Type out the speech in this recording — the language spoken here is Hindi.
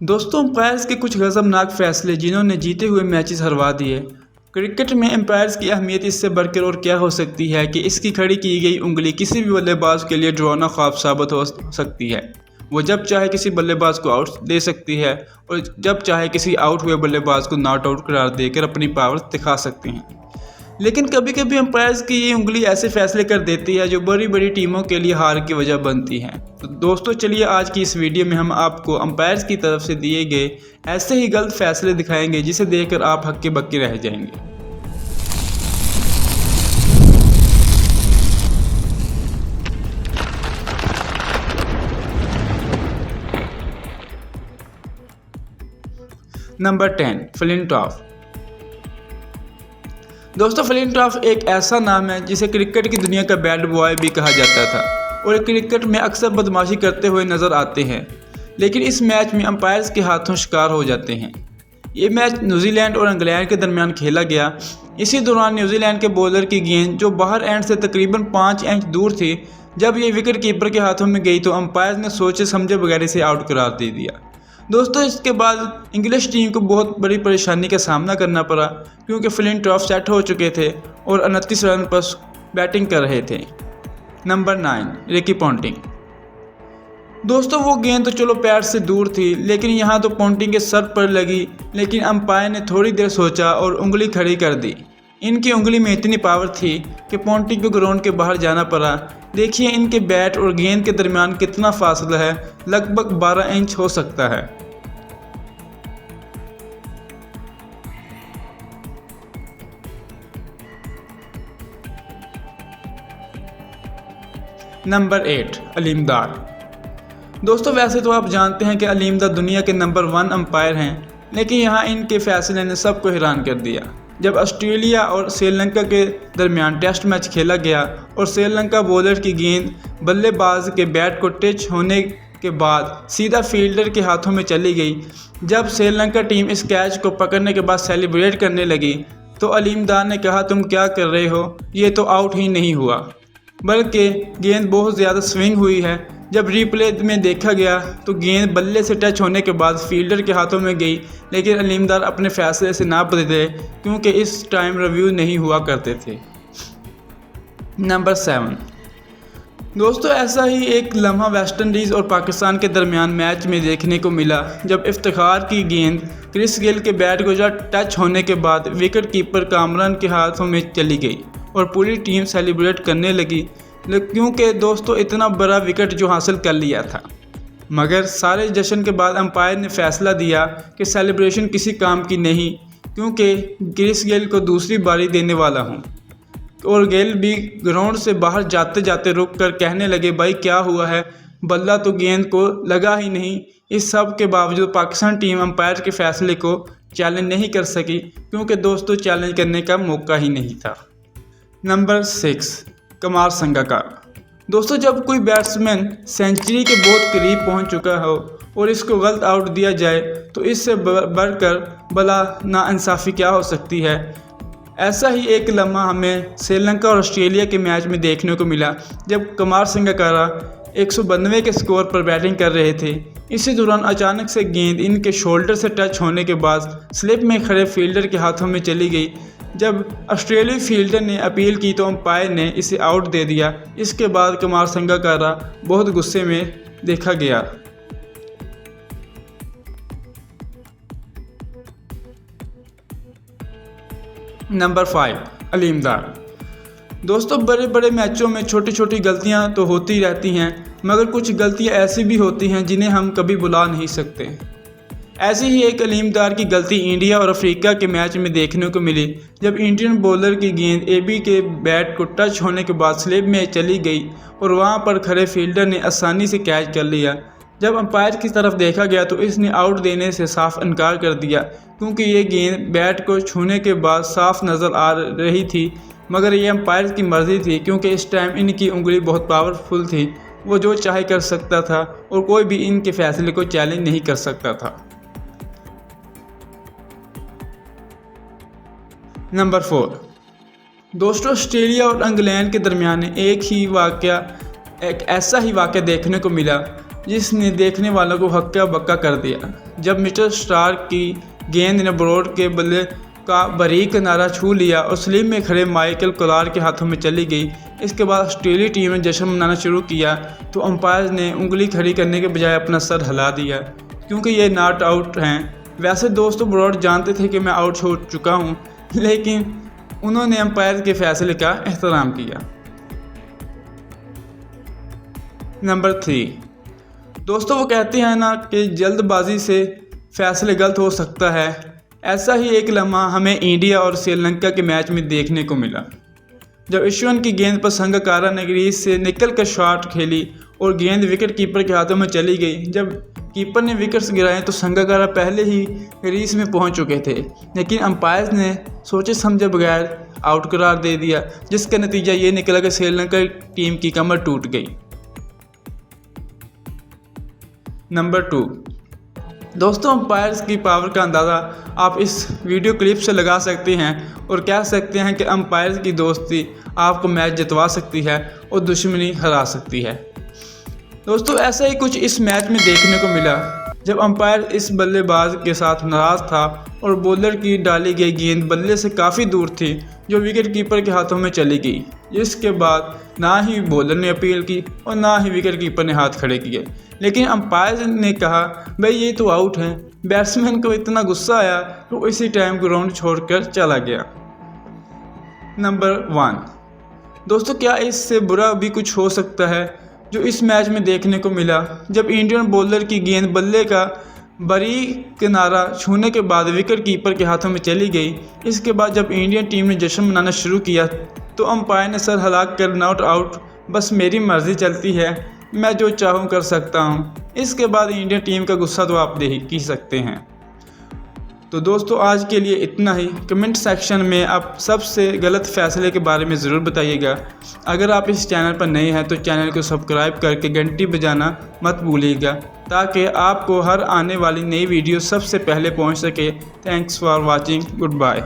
दोस्तों अंपायर्स के कुछ गजबनाक फैसले जिन्होंने जीते हुए मैचेस हरवा दिए। क्रिकेट में अंपायर्स की अहमियत इससे बढ़कर और क्या हो सकती है कि इसकी खड़ी की गई उंगली किसी भी बल्लेबाज के लिए डरावना ख्वाब साबित हो सकती है। वो जब चाहे किसी बल्लेबाज को आउट दे सकती है और जब चाहे किसी आउट हुए बल्लेबाज को नॉट आउट करार देकर अपनी पावर दिखा सकते हैं। लेकिन कभी कभी अंपायर्स की ये उंगली ऐसे फैसले कर देती है जो बड़ी बड़ी टीमों के लिए हार की वजह बनती हैं। तो दोस्तों चलिए आज की इस वीडियो में हम आपको अंपायर्स की तरफ से दिए गए ऐसे ही गलत फैसले दिखाएंगे जिसे देखकर आप हक्के बक्के रह जाएंगे। Number 10 Flintoff. दोस्तों फ्लिंटॉफ एक ऐसा नाम है जिसे क्रिकेट की दुनिया का बैड बॉय भी कहा जाता था और क्रिकेट में अक्सर बदमाशी करते हुए नजर आते हैं। लेकिन इस मैच में अंपायर्स के हाथों शिकार हो जाते हैं। ये मैच न्यूजीलैंड और इंग्लैंड के दरमियान खेला गया। इसी दौरान न्यूजीलैंड के बॉलर की गेंद जो बाहर एंड से तकरीबन 5 इंच दूर थी, जब ये विकेट कीपर के हाथों में गई तो अंपायर ने सोचे समझे बगैर इसे आउट करार दे दिया। दोस्तों इसके बाद इंग्लिश टीम को बहुत बड़ी परेशानी का सामना करना पड़ा क्योंकि फ्लिंटॉफ सेट हो चुके थे और 29 रन पर बैटिंग कर रहे थे। Number 9 Ricky Ponting. दोस्तों वो गेंद तो चलो पैर से दूर थी, लेकिन यहाँ तो पॉन्टिंग के सर पर लगी। लेकिन अंपायर ने थोड़ी देर सोचा और उंगली खड़ी कर दी। इनकी उंगली में इतनी पावर थी कि पॉन्टिंग को ग्राउंड के बाहर जाना पड़ा। देखिए इनके बैट और गेंद के दरमियान कितना फासला है, लगभग 12 इंच हो सकता है। नंबर 8 अलीम दार। दोस्तों वैसे तो आप जानते हैं कि अलीम दार दुनिया के नंबर 1 अंपायर हैं, लेकिन यहाँ इनके फैसले ने सबको हैरान कर दिया। जब ऑस्ट्रेलिया और श्रीलंका के दरमियान टेस्ट मैच खेला गया और श्रीलंका बॉलर की गेंद बल्लेबाज के बैट को टच होने के बाद सीधा फील्डर के हाथों में चली गई। जब श्रीलंका टीम इस कैच को पकड़ने के बाद सेलिब्रेट करने लगी तो अलीम दार ने कहा, तुम क्या कर रहे हो, ये तो आउट ही नहीं हुआ बल्कि गेंद बहुत ज़्यादा स्विंग हुई है। जब रिप्ले में देखा गया तो गेंद बल्ले से टच होने के बाद फील्डर के हाथों में गई, लेकिन अलीम दार अपने फैसले से ना बदले क्योंकि इस टाइम रिव्यू नहीं हुआ करते थे। नंबर 7 दोस्तों ऐसा ही एक लम्हा वेस्ट इंडीज़ और पाकिस्तान के दरमियान मैच में देखने को मिला जब इफ्तिखार की गेंद क्रिस गेल के बैट को टच होने के बाद विकेट कीपर कामरान के हाथों में चली गई और पूरी टीम सेलिब्रेट करने लगी क्योंकि दोस्तों इतना बड़ा विकेट जो हासिल कर लिया था। मगर सारे जश्न के बाद अंपायर ने फैसला दिया कि सेलिब्रेशन किसी काम की नहीं, क्योंकि क्रिस गेल को दूसरी बारी देने वाला हूं। और गेल भी ग्राउंड से बाहर जाते जाते रुक कर कहने लगे, भाई क्या हुआ है, बल्ला तो गेंद को लगा ही नहीं। इस सब के बावजूद पाकिस्तान टीम अंपायर के फैसले को चैलेंज नहीं कर सकी क्योंकि दोस्तों चैलेंज करने का मौका ही नहीं था। नंबर 6 कुमार संगकारा। दोस्तों जब कोई बैट्समैन सेंचुरी के बहुत करीब पहुंच चुका हो और इसको गलत आउट दिया जाए तो इससे बढ़कर भला नाइंसाफ़ी क्या हो सकती है। ऐसा ही एक लम्हा हमें श्रीलंका और ऑस्ट्रेलिया के मैच में देखने को मिला जब कुमार संगकारा 192 के स्कोर पर बैटिंग कर रहे थे। इसी दौरान अचानक से गेंद इनके शोल्डर से टच होने के बाद स्लिप में खड़े फील्डर के हाथों में चली गई। जब ऑस्ट्रेलियाई फील्डर ने अपील की तो अंपायर ने इसे आउट दे दिया। इसके बाद कुमार संगकारा बहुत गुस्से में देखा गया। नंबर 5 अलीम दार। दोस्तों बड़े बड़े मैचों में छोटी छोटी गलतियां तो होती रहती हैं, मगर कुछ गलतियां ऐसी भी होती हैं जिन्हें हम कभी भुला नहीं सकते। ऐसी ही एक अलीम दार की गलती इंडिया और अफ्रीका के मैच में देखने को मिली जब इंडियन बॉलर की गेंद एबी के बैट को टच होने के बाद स्लिप में चली गई और वहां पर खड़े फील्डर ने आसानी से कैच कर लिया। जब अंपायर की तरफ देखा गया तो इसने आउट देने से साफ इनकार कर दिया क्योंकि ये गेंद बैट को छूने के बाद साफ नज़र आ रही थी। मगर ये अंपायर की मर्ज़ी थी क्योंकि इस टाइम इनकी उंगली बहुत पावरफुल थी, वो जो चाहे कर सकता था और कोई भी इनके फैसले को चैलेंज नहीं कर सकता था। नंबर 4 दोस्तों ऑस्ट्रेलिया और इंग्लैंड के दरमियान एक ऐसा ही वाक़या देखने को मिला जिसने देखने वालों को हक्का बक्का कर दिया। जब मिस्टर स्टार्क की गेंद ने ब्रॉड के बल्ले का बारीक किनारा छू लिया और स्लिप में खड़े माइकल क्लार्क के हाथों में चली गई। इसके बाद ऑस्ट्रेलिया टीम ने जश्न मनाना शुरू किया तो अंपायर ने उंगली खड़ी करने के बजाय अपना सर हिला दिया क्योंकि ये नॉट आउट हैं। वैसे दोस्तों ब्रॉड जानते थे कि मैं आउट हो चुका हूँ, लेकिन उन्होंने अंपायर के फैसले का एहतराम किया। नंबर 3, दोस्तों वो कहते हैं ना कि जल्दबाजी से फैसले गलत हो सकता है। ऐसा ही एक लम्हा हमें इंडिया और श्रीलंका के मैच में देखने को मिला, जब ईश्वन की गेंद पर संगकारा ने क्रीज से निकलकर शॉट खेली और गेंद विकेट कीपर के हाथों में चली गई। जब कीपर ने विकेट्स गिराए तो संगकारा पहले ही क्रीज में पहुंच चुके थे, लेकिन अंपायर ने सोचे समझे बगैर आउट करार दे दिया, जिसका नतीजा ये निकला कि श्रीलंका टीम की कमर टूट गई। नंबर 2, दोस्तों अंपायर्स की पावर का अंदाज़ा आप इस वीडियो क्लिप से लगा सकते हैं और कह सकते हैं कि अंपायर्स की दोस्ती आपको मैच जितवा सकती है और दुश्मनी हरा सकती है। दोस्तों ऐसा ही कुछ इस मैच में देखने को मिला, जब अंपायर इस बल्लेबाज के साथ नाराज़ था और बॉलर की डाली गई गेंद बल्ले से काफ़ी दूर थी, जो विकेट कीपर के हाथों में चली गई। इसके बाद ना ही बॉलर ने अपील की और ना ही विकेट कीपर ने हाथ खड़े किए, लेकिन अंपायर ने कहा भाई ये तो आउट है। बैट्समैन को इतना गुस्सा आया तो इसी टाइम ग्राउंड छोड़कर चला गया। नंबर 1, दोस्तों क्या इससे बुरा भी कुछ हो सकता है जो इस मैच में देखने को मिला, जब इंडियन बॉलर की गेंद बल्ले का बारीक किनारा छूने के बाद विकेट कीपर के हाथों में चली गई। इसके बाद जब इंडियन टीम ने जश्न मनाना शुरू किया तो अंपायर ने सर हिलाकर नॉट आउट, बस मेरी मर्जी चलती है, मैं जो चाहूँ कर सकता हूँ। इसके बाद इंडियन टीम का गुस्सा तो आप देख ही सकते हैं। तो दोस्तों आज के लिए इतना ही। कमेंट सेक्शन में आप सबसे गलत फैसले के बारे में ज़रूर बताइएगा। अगर आप इस चैनल पर नए हैं तो चैनल को सब्सक्राइब करके घंटी बजाना मत भूलिएगा, ताकि आपको हर आने वाली नई वीडियो सबसे पहले पहुंच सके। Thanks for watching, good bye.